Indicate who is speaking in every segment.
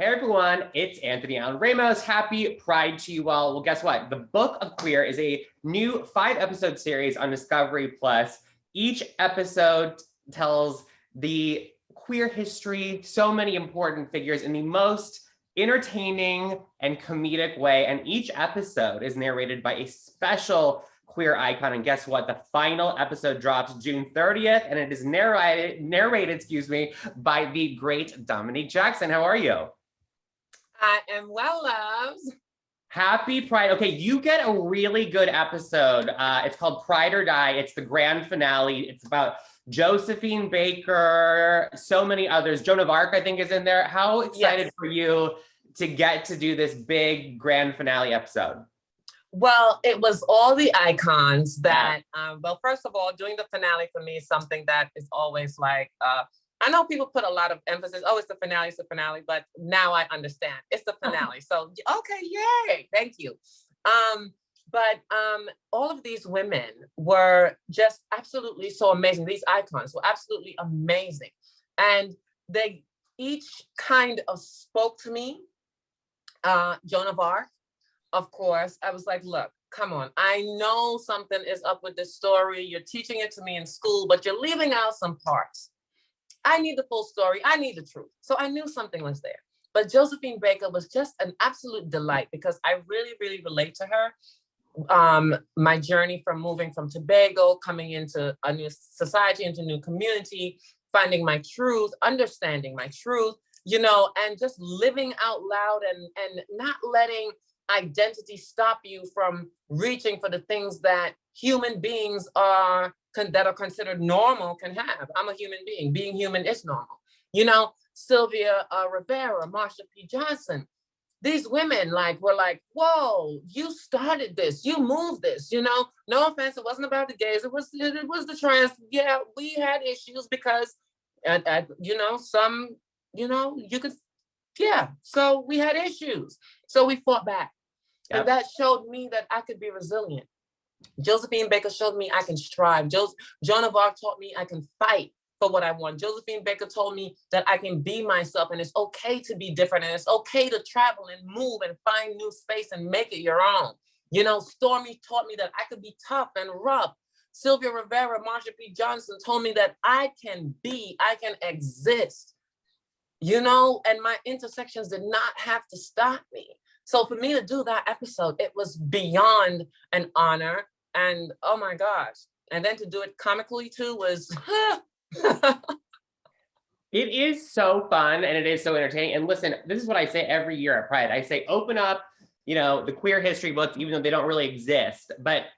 Speaker 1: Hey everyone, it's Anthony Allen Ramos. Happy Pride to you all. Well, guess what? The Book of Queer is a new 5-episode series on Discovery Plus. Each episode tells the queer history, so many important figures in the most entertaining and comedic way. And each episode is narrated by a special queer icon. And guess what? The final episode drops June 30th, and it is narrated, by the great Dominique Jackson. How are you?
Speaker 2: I am well, loves.
Speaker 1: Happy Pride. Okay, you get a really good episode. It's called Pride or Die. It's the grand finale. It's about Josephine Baker, so many others. Joan of Arc, I think, is in there. How excited for you to get to do this big grand finale episode?
Speaker 2: Well, it was all the icons that, well, first of all, doing the finale for me is something that is always like, I know people put a lot of emphasis, oh, it's the finale, but now I understand. It's the finale. So, okay, yay, thank you. But all of these women were just absolutely so amazing. These icons were absolutely amazing. And they each kind of spoke to me. Joan of Arc, of course, I was like, look, come on. I know something is up with this story. You're teaching it to me in school, but you're leaving out some parts. I need the full story. I need the truth. So I knew something was there. But Josephine Baker was just an absolute delight because I really, really relate to her. My journey from moving from Tobago, coming into a new society, into a new community, finding my truth, understanding my truth, and just living out loud and not letting identity stop you from reaching for the things that human beings that are considered normal can have. I'm a human being. Being human is normal. Sylvia Rivera, Marsha P. Johnson, these women were like, whoa, you started this, you moved this, no offense, it wasn't about the gays, it was the trans. Yeah, we had issues because, so we had issues. So we fought back. Yep. And that showed me that I could be resilient. Josephine Baker showed me I can strive. Joan of Arc taught me I can fight for what I want. Josephine Baker told me that I can be myself and it's okay to be different and it's okay to travel and move and find new space and make it your own. Stormy taught me that I could be tough and rough. Sylvia Rivera, Marsha P. Johnson told me that I can exist, and my intersections did not have to stop me. So for me to do that episode, it was beyond an honor. And oh my gosh. And then to do it comically too was...
Speaker 1: It is so fun and it is so entertaining. And listen, this is what I say every year at Pride. I say, open up, the queer history books, even though they don't really exist,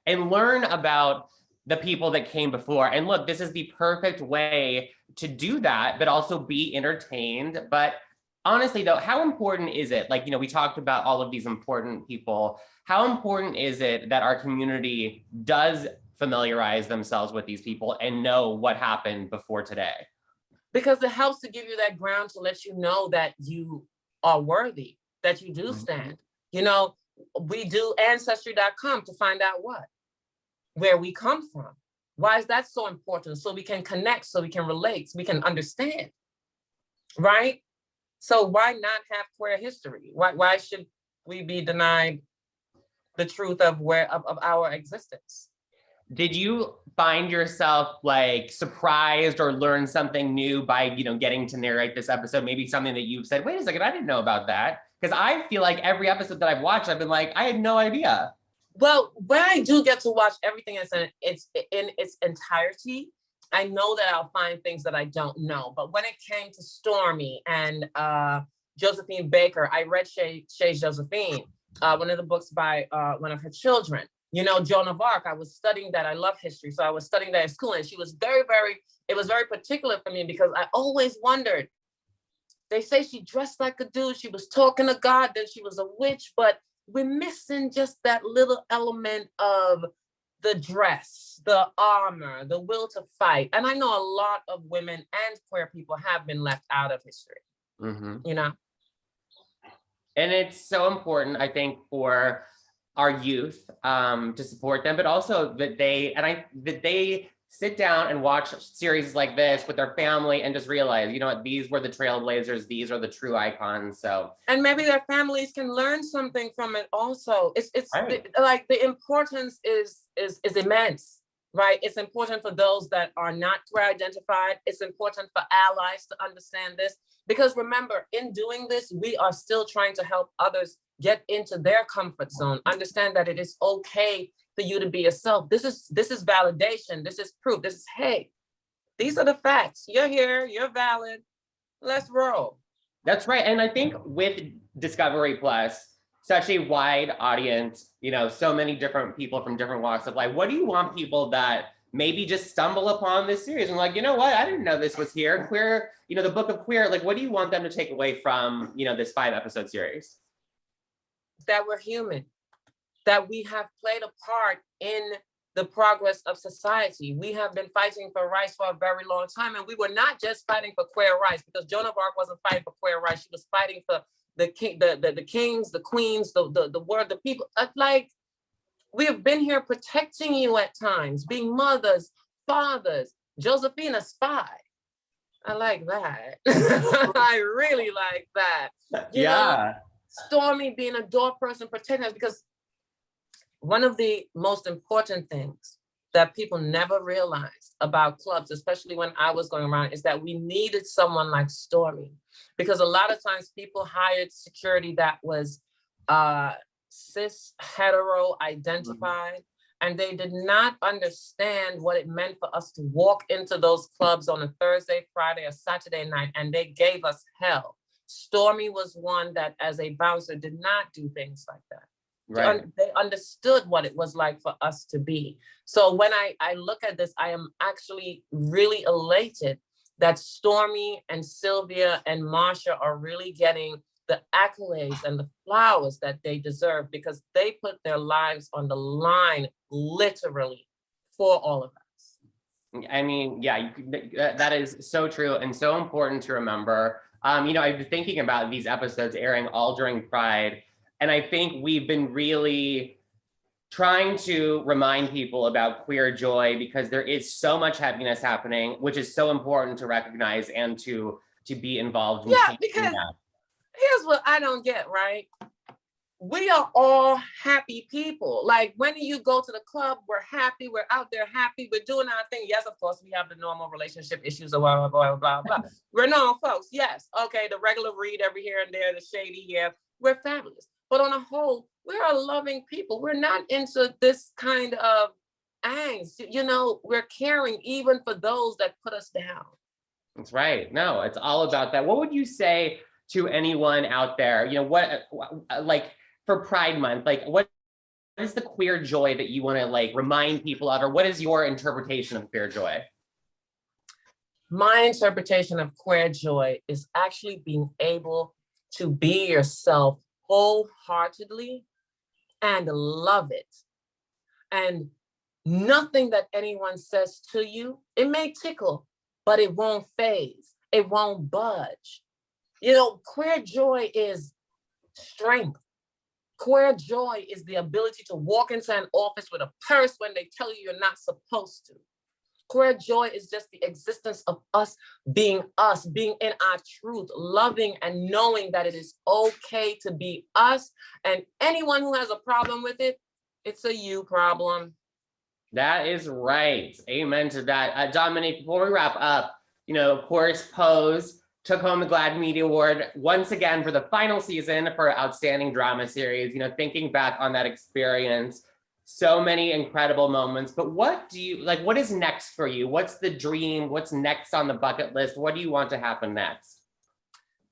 Speaker 1: and learn about the people that came before. And look, this is the perfect way to do that, but also be entertained. But honestly though, how important is it? We talked about all of these important people. How important is it that our community does familiarize themselves with these people and know what happened before today?
Speaker 2: Because it helps to give you that ground to let you know that you are worthy, that you do stand. We do ancestry.com to find out where we come from. Why is that so important? So we can connect, so we can relate, so we can understand, right? So why not have queer history? Why should we be denied the truth of our existence?
Speaker 1: Did you find yourself surprised or learn something new by, getting to narrate this episode? Maybe something that you've said, wait a second, I didn't know about that. Because I feel like every episode that I've watched, I've been like, I had no idea.
Speaker 2: Well, when I do get to watch everything in its entirety, I know that I'll find things that I don't know. But when it came to Stormy and Josephine Baker, I read Shea Josephine, one of the books by one of her children. Joan of Arc, I was studying that. I love history. So I was studying that in school. And she was it was very particular for me because I always wondered, they say she dressed like a dude. She was talking to God, then she was a witch, but we're missing just that little element of the dress, the armor, the will to fight. And I know a lot of women and queer people have been left out of history,
Speaker 1: And it's so important, I think, for our youth to support them, but also that they sit down and watch series like this with their family and just realize, you know what, these were the trailblazers, these are the true icons. So,
Speaker 2: and maybe their families can learn something from it also. It's
Speaker 1: right.
Speaker 2: like the importance is immense, right? It's important for those that are not queer identified. It's important for allies to understand this, because remember, in doing this, we are still trying to help others get into their comfort zone, understand that it is okay for you to be yourself. This is validation. This is proof. This is, hey, these are the facts. You're here. You're valid. Let's roll.
Speaker 1: That's right. And I think with Discovery Plus, such a wide audience, you know, so many different people from different walks of life, what do you want people that maybe just stumble upon this series and like, you know what, I didn't know this was here. Queer, you know, the Book of Queer, like, what do you want them to take away from, you know, this 5-episode series?
Speaker 2: That we're human, that we have played a part in the progress of society. We have been fighting for rights for a very long time. And we were not just fighting for queer rights, because Joan of Arc wasn't fighting for queer rights. She was fighting for the kings, the queens, the world, the people. Like, we have been here protecting you at times, being mothers, fathers. Josephine, a spy. I like that. I really like that. You know, Stormy being a door person, protecting us, because one of the most important things that people never realized about clubs, especially when I was going around, is that we needed someone like Stormy, because a lot of times people hired security that was cis, hetero identified, and they did not understand what it meant for us to walk into those clubs on a Thursday, Friday, or Saturday night, and they gave us hell. Stormy was one that, as a bouncer, did not do things like that. Right. They understood what it was like for us to be. So when I look at this, I am actually really elated that Stormy and Sylvia and Marsha are really getting the accolades and the flowers that they deserve, because they put their lives on the line, literally, for all of us.
Speaker 1: I mean, yeah, that is so true and so important to remember. You know, I've been thinking about these episodes airing all during Pride, and I think we've been really trying to remind people about queer joy, because there is so much heaviness happening, which is so important to recognize and to be involved in.
Speaker 2: Yeah, because here's what I don't get, right? We are all happy people. Like, when you go to the club, we're happy, we're out there happy, we're doing our thing. Yes, of course, we have the normal relationship issues or blah, blah, blah, blah, blah. We're normal folks, yes. Okay, the regular read every here and there, the shady, yeah, we're fabulous. But on a whole, we're a loving people. We're not into this kind of angst. You know, we're caring even for those that put us down.
Speaker 1: That's right. No, it's all about that. What would you say to anyone out there? You know, what, like, for Pride Month, like, what is the queer joy that you want to, like, remind people of, or what is your interpretation of queer joy?
Speaker 2: My interpretation of queer joy is actually being able to be yourself wholeheartedly and love it. And nothing that anyone says to you, it may tickle, but it won't phase. It won't budge. You know, queer joy is strength. Queer joy is the ability to walk into an office with a purse when they tell you you're not supposed to. Queer joy is just the existence of us, being in our truth, loving and knowing that it is okay to be us. And anyone who has a problem with it, it's a you problem.
Speaker 1: That is right. Amen to that. Dominique, before we wrap up, you know, of course, Pose took home the GLAAD Media Award once again for the final season for Outstanding Drama Series. You know, thinking back on that experience, so many incredible moments, but what do you, like, what is next for you? What's the dream? What's next on the bucket list? What do you want to happen next?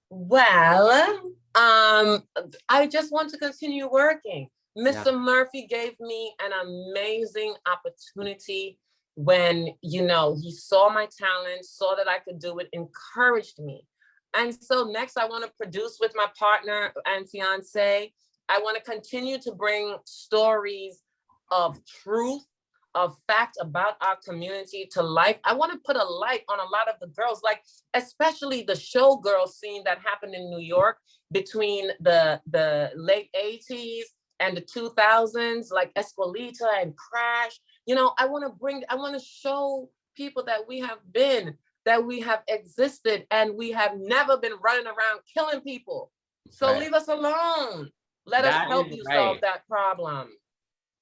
Speaker 2: Well, I just want to continue working. Mr. Murphy gave me an amazing opportunity when, you know, he saw my talent, saw that I could do it, encouraged me. And so next I want to produce with my partner and fiance. I want to continue to bring stories of truth, of fact about our community to life. I want to put a light on a lot of the girls, like especially the showgirl scene that happened in New York between the late 80s and the 2000s, like Esquelita and Crash. I want to show people that we have been, that we have existed, and we have never been running around killing people. So leave us alone. Let us help you solve that problem.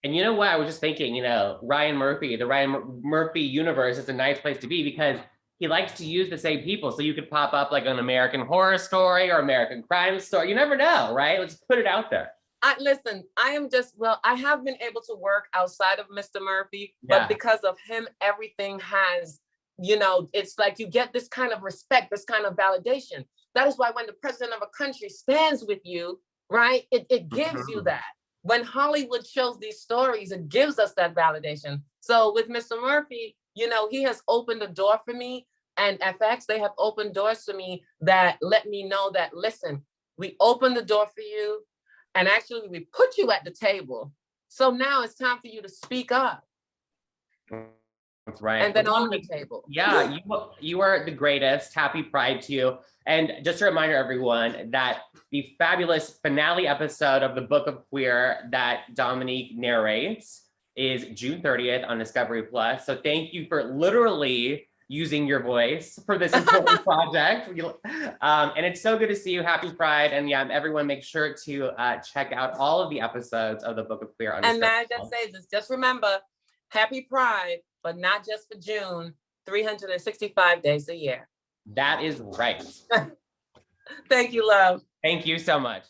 Speaker 1: And you know what? I was just thinking, Ryan Murphy, the Ryan Murphy universe is a nice place to be because he likes to use the same people. So you could pop up like an American Horror Story or American Crime Story. You never know, right? Let's put it out there.
Speaker 2: Listen, I have been able to work outside of Mr. Murphy, but because of him, everything has, it's like you get this kind of respect, this kind of validation. That is why when the president of a country stands with you, right, it gives you that. When Hollywood shows these stories, it gives us that validation. So with Mr. Murphy, he has opened a door for me, and FX, they have opened doors for me that let me know that, listen, we opened the door for you, and actually we put you at the table. So now it's time for you to speak up.
Speaker 1: That's right.
Speaker 2: And then on the table.
Speaker 1: Yeah, you are the greatest. Happy Pride to you. And just a reminder, everyone, that the fabulous finale episode of the Book of Queer that Dominique narrates is June 30th on Discovery Plus. So thank you for literally using your voice for this important project. And it's so good to see you. Happy Pride. And yeah, everyone make sure to check out all of the episodes of the Book of Queer on Discovery Plus.
Speaker 2: And I just say this, just remember, Happy Pride, but not just for June, 365 days a year.
Speaker 1: That is right.
Speaker 2: Thank you, love.
Speaker 1: Thank you so much.